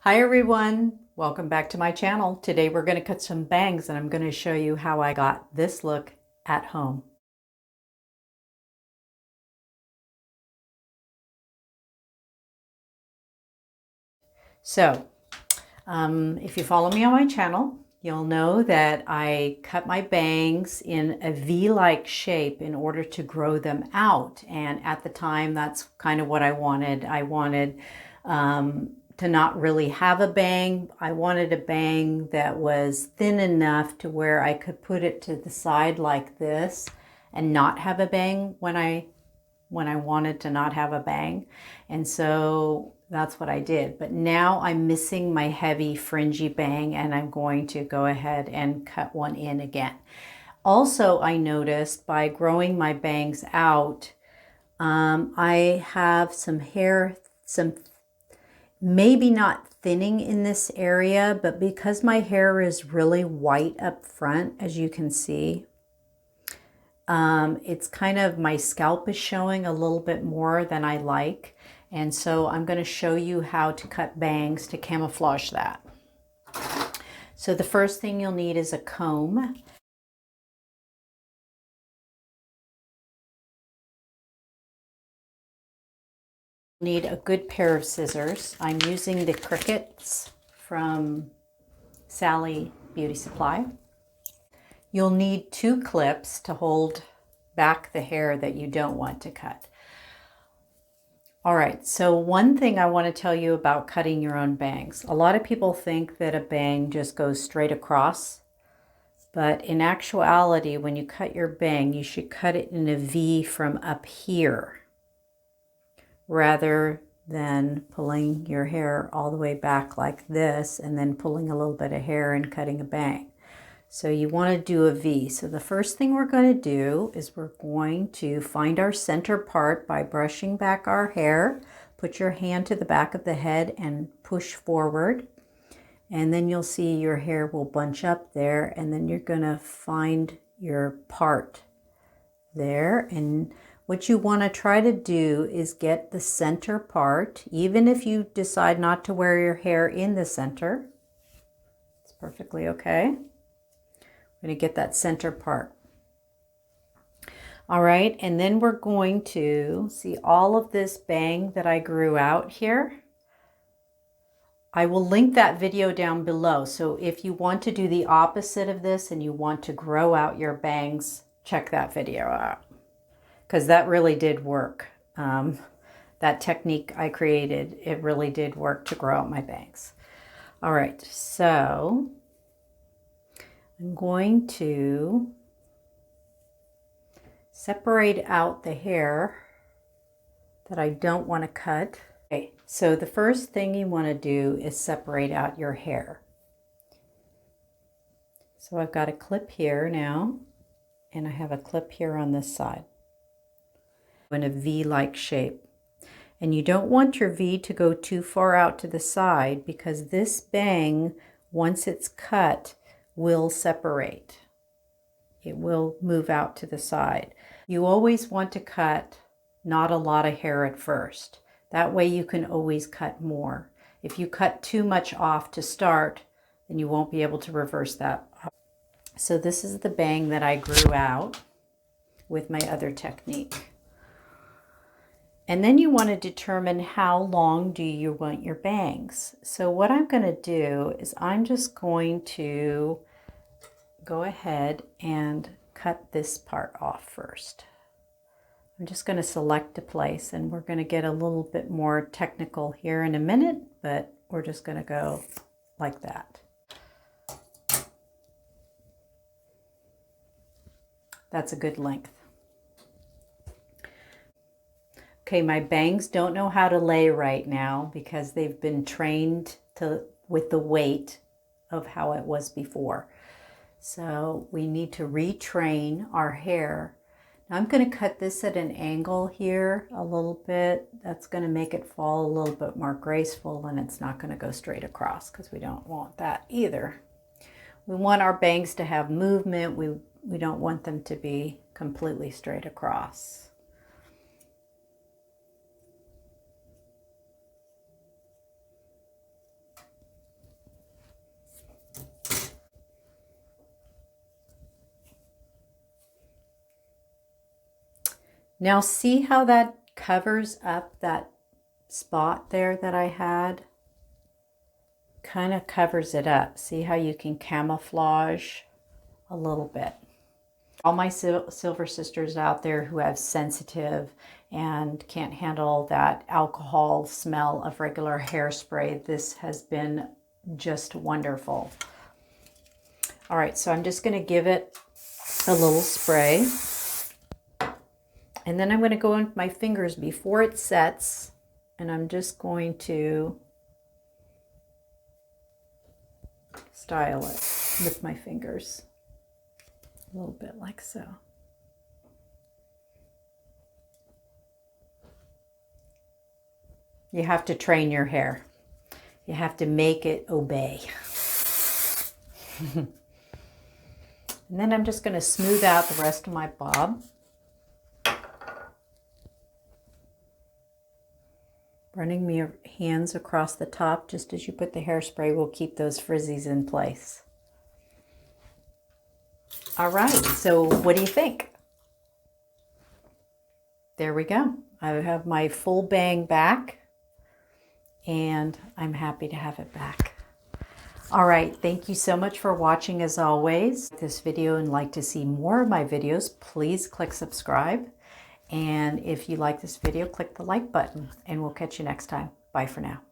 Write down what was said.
Hi everyone, welcome back to my channel. Today we're going to cut some bangs and I'm going to show you how I got this look at home. So, if you follow me on my channel, you'll know that I cut my bangs in a V-like shape in order to grow them out. And at the time, that's kind of what I wanted. I wanted to not really have a bang. I wanted a bang that was thin enough to where I could put it to the side like this and not have a bang when I wanted to not have a bang. And so that's what I did. But now I'm missing my heavy fringy bang and I'm going to go ahead and cut one in again. Also, I noticed by growing my bangs out, I have some hair, maybe not thinning in this area, but because my hair is really white up front, as you can see, it's kind of, my scalp is showing a little bit more than I like. And so I'm going to show you how to cut bangs to camouflage that. So the first thing you'll need is a comb. You'll need a good pair of scissors. I'm using the Crickets from Sally Beauty Supply. You'll need 2 clips to hold back the hair that you don't want to cut. All right, so one thing I want to tell you about cutting your own bangs. A lot of people think that a bang just goes straight across, but in actuality, when you cut your bang, you should cut it in a V from up here, rather than pulling your hair all the way back like this and then pulling a little bit of hair and cutting a bang. So you want to do a V. So the first thing we're going to do is we're going to find our center part by brushing back our hair. Put your hand to the back of the head and push forward. And then you'll see your hair will bunch up there, and then you're going to find your part there. And what you want to try to do is get the center part, even if you decide not to wear your hair in the center. It's perfectly okay. I'm going to get that center part. All right, and then we're going to see all of this bang that I grew out here. I will link that video down below. So if you want to do the opposite of this and you want to grow out your bangs, check that video out, because that really did work. That technique I created, it really did work to grow out my bangs. All right, so I'm going to separate out the hair that I don't want to cut. Okay, so the first thing you want to do is separate out your hair. So I've got a clip here now, and I have a clip here on this side in a V-like shape. And you don't want your V to go too far out to the side, because this bang, once it's cut, will separate. It will move out to the side. You always want to cut not a lot of hair at first. That way you can always cut more. If you cut too much off to start, then you won't be able to reverse that. So this is the bang that I grew out with my other technique. And then you want to determine how long do you want your bangs. So what I'm going to do is I'm just going to go ahead and cut this part off first. I'm just going to select a place, and we're going to get a little bit more technical here in a minute, but we're just going to go like that. That's a good length. Okay, my bangs don't know how to lay right now because they've been trained with the weight of how it was before. So we need to retrain our hair. Now I'm going to cut this at an angle here a little bit. That's going to make it fall a little bit more graceful, and it's not going to go straight across because we don't want that either. We want our bangs to have movement. We don't want them to be completely straight across. Now see how that covers up that spot there that I had? Kind of covers it up. See how you can camouflage a little bit. All my silver sisters out there who have sensitive and can't handle that alcohol smell of regular hairspray, this has been just wonderful. All right, so I'm just going to give it a little spray. And then I'm going to go in with my fingers before it sets, and I'm just going to style it with my fingers. A little bit like so. You have to train your hair. You have to make it obey. And then I'm just going to smooth out the rest of my bob. Running my hands across the top just as you put the hairspray will keep those frizzies in place. All right, so what do you think? There we go. I have my full bang back, and I'm happy to have it back. All right, thank you so much for watching as always. This video and like to see more of my videos, please click subscribe. And if you like this video, click the like button, and we'll catch you next time. Bye for now.